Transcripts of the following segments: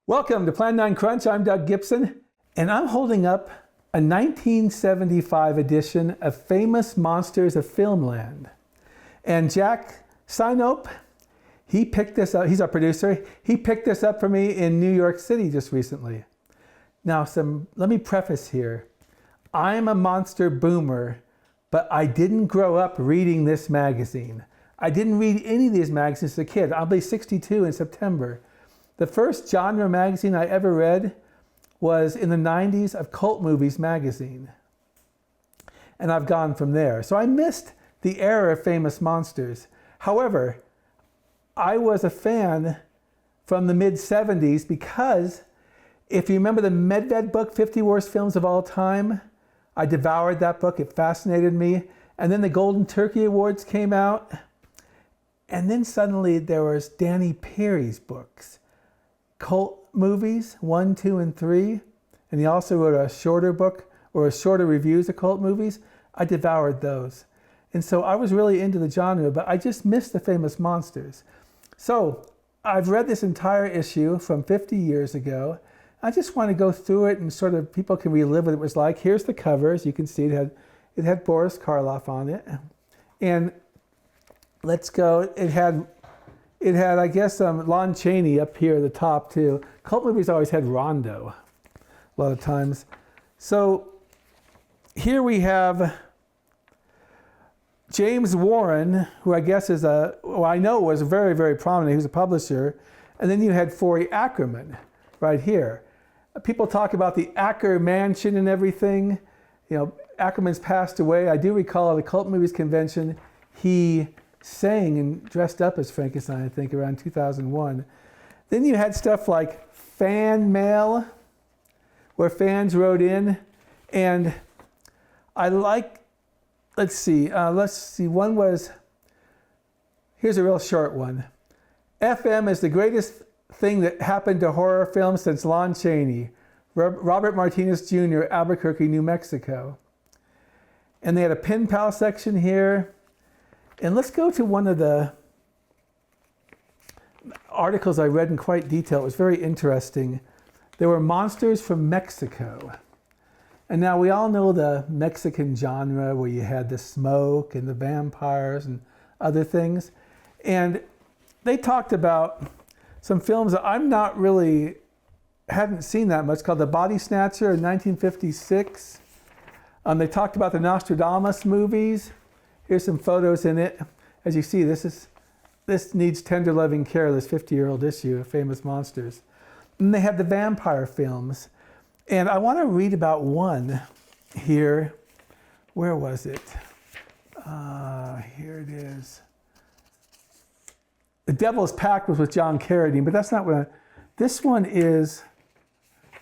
Welcome to Plan 9 Crunch. I'm Doug Gibson, and I'm holding up a 1975 edition of Famous Monsters of Filmland. And Jack Sinope, he picked this up. He's our producer. He picked this up for me in New York City just recently. Now, let me preface here. I'm a monster boomer, but I didn't grow up reading this magazine. I didn't read any of these magazines as a kid. I'll be 62 in September. The first genre magazine I ever read was in the 90s of Cult Movies magazine. And I've gone from there. So I missed the era of Famous Monsters. However, I was a fan from the mid-70s because if you remember the Medved book, 50 Worst Films of All Time, I devoured that book. It fascinated me. And then the Golden Turkey Awards came out. And then suddenly there was Danny Peary's books. Cult Movies 1, 2, and 3, and he also wrote a shorter book or a shorter reviews of cult movies. I devoured those. And so I was really into the genre, but I just missed the Famous Monsters. So I've read this entire issue from 50 years ago. I just want to go through it and sort of people can relive what it was like. Here's the cover. As you can see, it had Boris Karloff on it. And let's go. It had, I guess, Lon Chaney up here at the top, too. Cult movies always had Rondo, a lot of times. So here we have James Warren, who I guess is I know was very, very prominent. He was a publisher. And then you had Forrest Ackerman right here. People talk about the Acker Mansion and everything. You know, Ackerman's passed away. I do recall at the Cult Movies Convention, he sang and dressed up as Frankenstein, I think, around 2001. Then you had stuff like fan mail, where fans wrote in. And I like, let's see, one was, here's a real short one. FM is the greatest thing that happened to horror films since Lon Chaney. Robert Martinez Jr., Albuquerque, New Mexico. And they had a pen pal section here. And let's go to one of the articles I read in quite detail. It was very interesting. There were monsters from Mexico. And now we all know the Mexican genre where you had the smoke and the vampires and other things. And they talked about some films that I'm not really, hadn't seen that much, called The Body Snatcher in 1956. They talked about the Nostradamus movies. Here's some photos in it. As you see, this needs tender loving care, this 50-year-old issue of Famous Monsters. And they have the vampire films. And I want to read about one here. Where was it? Here it is. The Devil's Pact was with John Carradine, but that's not what this one is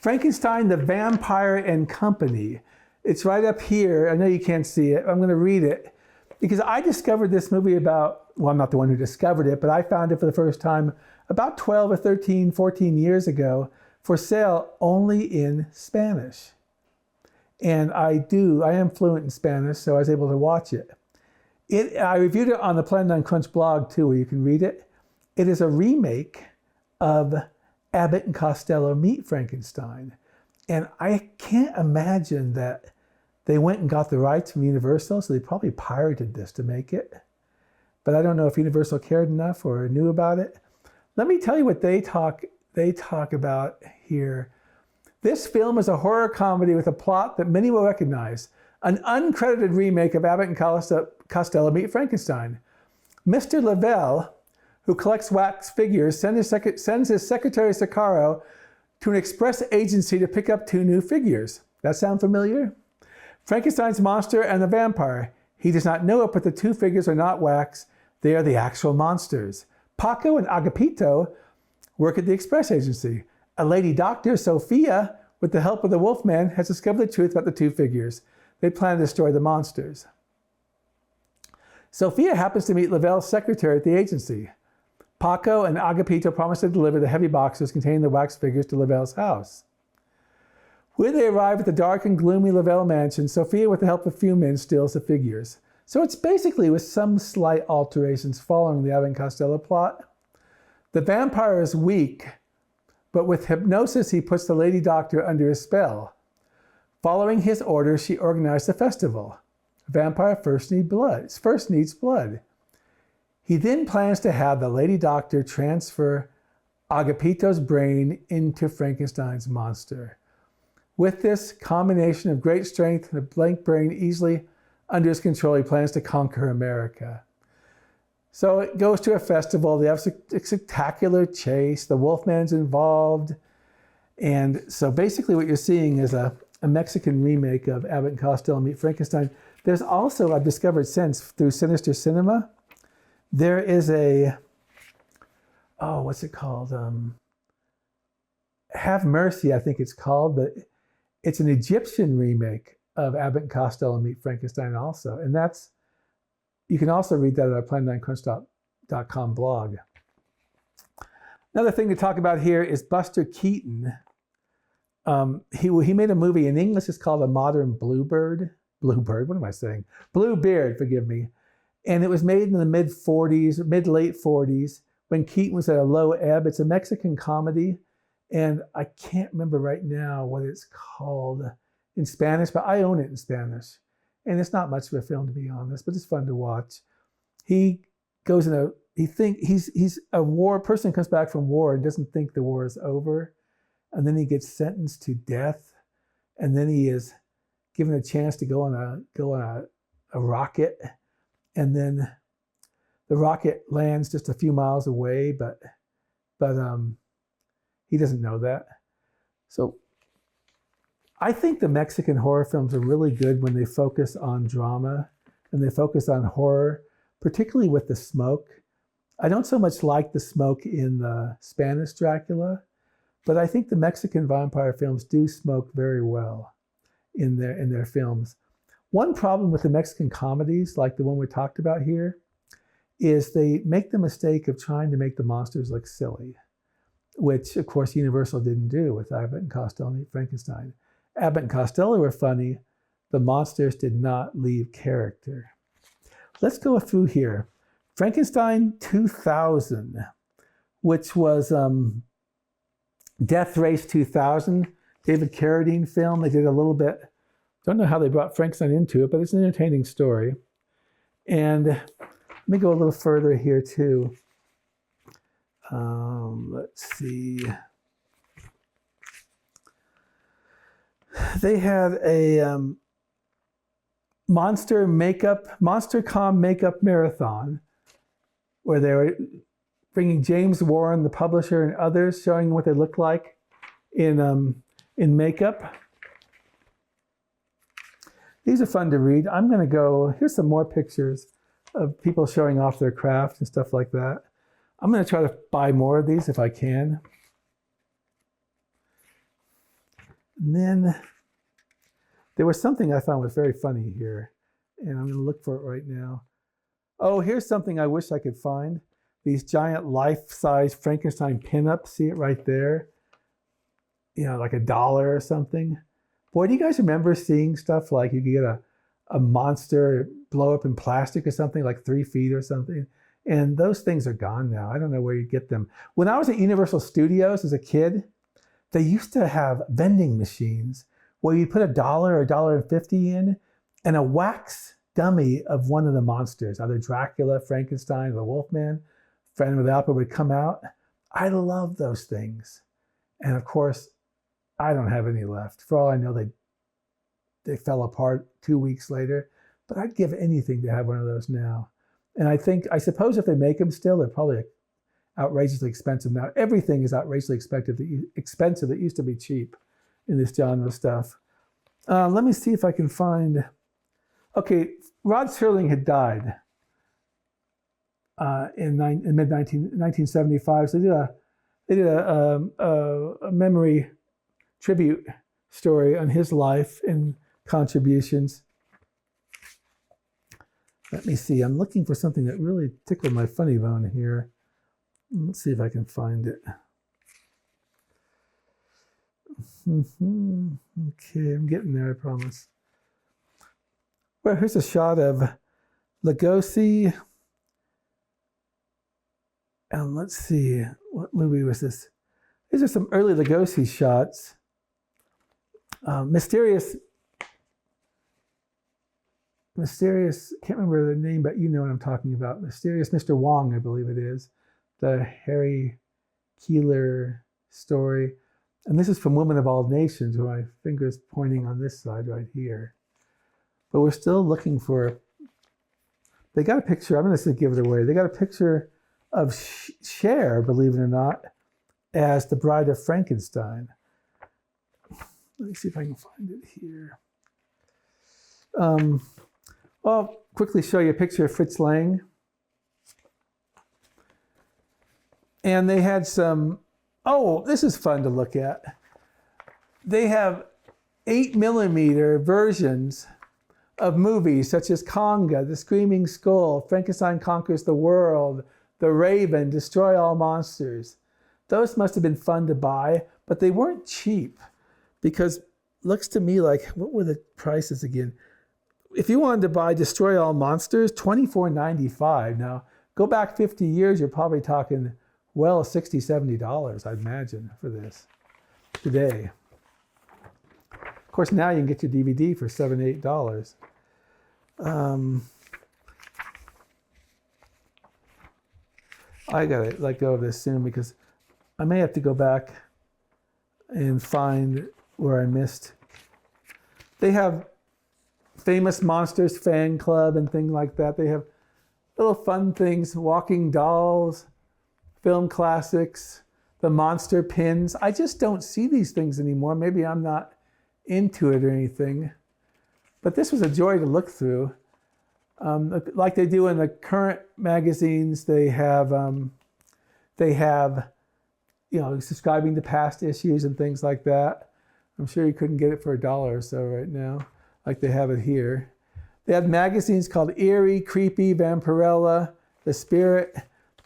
Frankenstein, the Vampire and Company. It's right up here. I know you can't see it. I'm going to read it. Because I discovered this movie I'm not the one who discovered it, but I found it for the first time about 12 or 13, 14 years ago for sale only in Spanish. And I am fluent in Spanish, so I was able to watch it. I reviewed it on the Plan 9 Crunch blog too, where you can read it. It is a remake of Abbott and Costello Meet Frankenstein. And I can't imagine that they went and got the rights from Universal, so they probably pirated this to make it. But I don't know if Universal cared enough or knew about it. Let me tell you what they talk about here. This film is a horror comedy with a plot that many will recognize. An uncredited remake of Abbott and Costello Meet Frankenstein. Mr. Lavelle, who collects wax figures, sends his secretary Sicaro to an express agency to pick up 2 new figures. That sound familiar? Frankenstein's monster and the vampire. He does not know it, but the 2 figures are not wax. They are the actual monsters. Paco and Agapito work at the express agency. A lady doctor, Sophia, with the help of the Wolfman, has discovered the truth about the 2 figures. They plan to destroy the monsters. Sophia happens to meet Lavelle's secretary at the agency. Paco and Agapito promise to deliver the heavy boxes containing the wax figures to Lavelle's house. When they arrive at the dark and gloomy Lavelle mansion, Sophia, with the help of a few men, steals the figures. So it's basically with some slight alterations following the Abbott and Costello plot. The vampire is weak, But with hypnosis, he puts the lady doctor under a spell. Following his orders, she organized a festival. A vampire first needs blood. He then plans to have the lady doctor transfer Agapito's brain into Frankenstein's monster. With this combination of great strength and a blank brain easily under his control, he plans to conquer America. So it goes to a festival. They have a spectacular chase. The Wolfman's involved. And so basically what you're seeing is a Mexican remake of Abbott and Costello Meet Frankenstein. There's also, I've discovered since, through Sinister Cinema, there is what's it called? Have Mercy, I think it's called, but it's an Egyptian remake of Abbott and Costello Meet Frankenstein also. And you can also read that at our Plan9Crunch.com blog. Another thing to talk about here is Buster Keaton. He made a movie in English. It's called A Modern Bluebird. What am I saying? Bluebeard, forgive me. And it was made in the mid-late 40s, when Keaton was at a low ebb. It's a Mexican comedy, and I can't remember right now what it's called in Spanish, but I own it in Spanish. And it's not much of a film, to be honest, but it's fun to watch. He goes he's a war person, comes back from war and doesn't think the war is over. And then he gets sentenced to death. And then he is given a chance to go on a rocket. And then the rocket lands just a few miles away, but he doesn't know that. So I think the Mexican horror films are really good when they focus on drama and they focus on horror, particularly with the smoke. I don't so much like the smoke in the Spanish Dracula, but I think the Mexican vampire films do smoke very well in their films. One problem with the Mexican comedies, like the one we talked about here, is they make the mistake of trying to make the monsters look silly, which, of course, Universal didn't do with Abbott and Costello Meet Frankenstein. Abbott and Costello were funny. The monsters did not leave character. Let's go through here. Frankenstein 2000, which was Death Race 2000, David Carradine film. They did a little bit. Don't know how they brought Frankenstein into it, but it's an entertaining story. And let me go a little further here too. Let's see. They had a MonsterCon makeup marathon where they were bringing James Warren, the publisher, and others, showing what they look like in makeup. These are fun to read. I'm going to go, here's some more pictures of people showing off their craft and stuff like that. I'm going to try to buy more of these if I can. And then there was something I found was very funny here, and I'm going to look for it right now. Oh, here's something I wish I could find. These giant life-size Frankenstein pinups. See it right there? You know, like $1 or something. Boy, do you guys remember seeing stuff like you could get a monster blow up in plastic or something, like 3 feet or something? And those things are gone now. I don't know where you get them. When I was at Universal Studios as a kid, they used to have vending machines where you'd put $1 or $1.50 in, and a wax dummy of one of the monsters, either Dracula, Frankenstein, or the Wolfman, Phantom of the Opera, would come out. I love those things. And of course, I don't have any left. For all I know, they fell apart 2 weeks later, but I'd give anything to have one of those now. And I suppose if they make them still, they're probably outrageously expensive now. Everything is outrageously expensive that used to be cheap in this genre stuff. Let me see if I can find. Okay, Rod Serling had died in mid-1975. So they did a memory tribute story on his life and contributions. Let me see. I'm looking for something that really tickled my funny bone here. Let's see if I can find it. Okay, I'm getting there, I promise. Well, here's a shot of Lugosi. And let's see, what movie was this? These are some early Lugosi shots. Mysterious, can't remember the name, but you know what I'm talking about. Mysterious Mr. Wong, I believe it is. The Harry Keeler story. And this is from Women of All Nations, where my finger's pointing on this side right here. But we're still looking for, they got a picture, I'm going to give it away. They got a picture of Cher, believe it or not, as the Bride of Frankenstein. Let me see if I can find it here. I'll quickly show you a picture of Fritz Lang. And they had some, oh, this is fun to look at. They have 8mm versions of movies such as Conga, The Screaming Skull, Frankenstein Conquers the World, The Raven, Destroy All Monsters. Those must have been fun to buy, but they weren't cheap because looks to me like, what were the prices again? If you wanted to buy Destroy All Monsters, $24.95. Now, go back 50 years, you're probably talking, well, $60, $70, I'd imagine, for this today. Of course, now you can get your DVD for $7, $8. I gotta let go of this soon because I may have to go back and find where I missed. They have Famous Monsters fan club and things like that. They have little fun things, walking dolls, film classics, the monster pins. I just don't see these things anymore. Maybe I'm not into it or anything. But this was a joy to look through. Like they do in the current magazines, they have, subscribing to past issues and things like that. I'm sure you couldn't get it for $1 or so right now, like they have it here. They have magazines called Eerie, Creepy, Vampirella, The Spirit.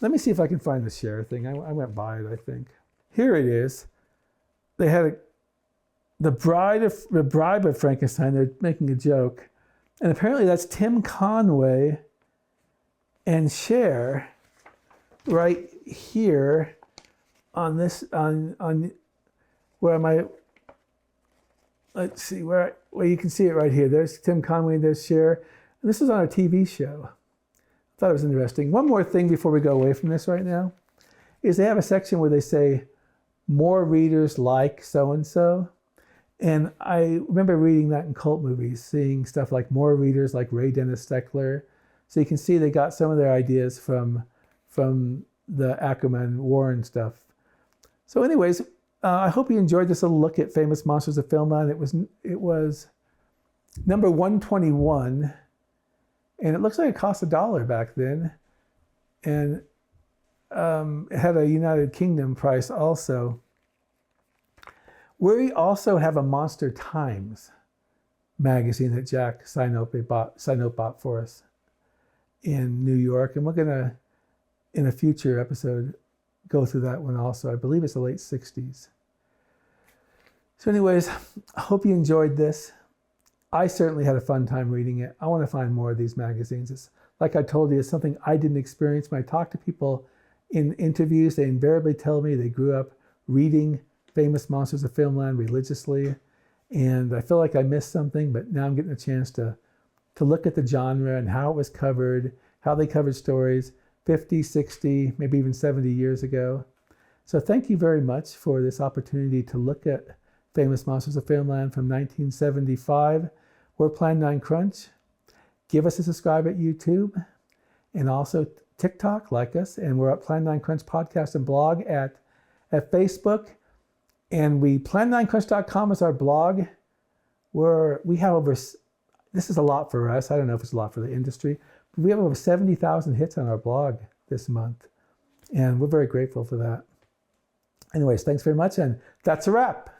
Let me see if I can find the Cher thing. I went by it, I think. Here it is. They had the Bride of Frankenstein. They're making a joke. And apparently that's Tim Conway and Cher right here on this, on where am I? Let's see, where you can see it right here. There's Tim Conway, there's Cher. And this is on a TV show. I thought it was interesting. One more thing before we go away from this right now is they have a section where they say, more readers like so-and-so. And I remember reading that in cult movies, seeing stuff like more readers like Ray Dennis Steckler. So you can see they got some of their ideas from the Ackerman Warren stuff. So anyways, I hope you enjoyed this little look at Famous Monsters of Filmland. It was number 121, and it looks like it cost $1 back then. And it had a United Kingdom price also. We also have a Monster Times magazine that Jack Sinope bought for us in New York. And we're going to, in a future episode, go through that one also. I believe it's the late 60s. So anyways, I hope you enjoyed this. I certainly had a fun time reading it. I want to find more of these magazines. It's, like I told you, it's something I didn't experience. When I talk to people in interviews, they invariably tell me they grew up reading Famous Monsters of Filmland religiously. And I feel like I missed something, but now I'm getting a chance to look at the genre and how it was covered, how they covered stories 50, 60, maybe even 70 years ago. So thank you very much for this opportunity to look at Famous Monsters of Filmland from 1975. We're Plan 9 Crunch. Give us a subscribe at YouTube and also TikTok, like us. And we're at Plan 9 Crunch podcast and blog at Facebook. And plan9crunch.com is our blog. We have over, this is a lot for us. I don't know if it's a lot for the industry, but we have over 70,000 hits on our blog this month. And we're very grateful for that. Anyways, thanks very much. And that's a wrap.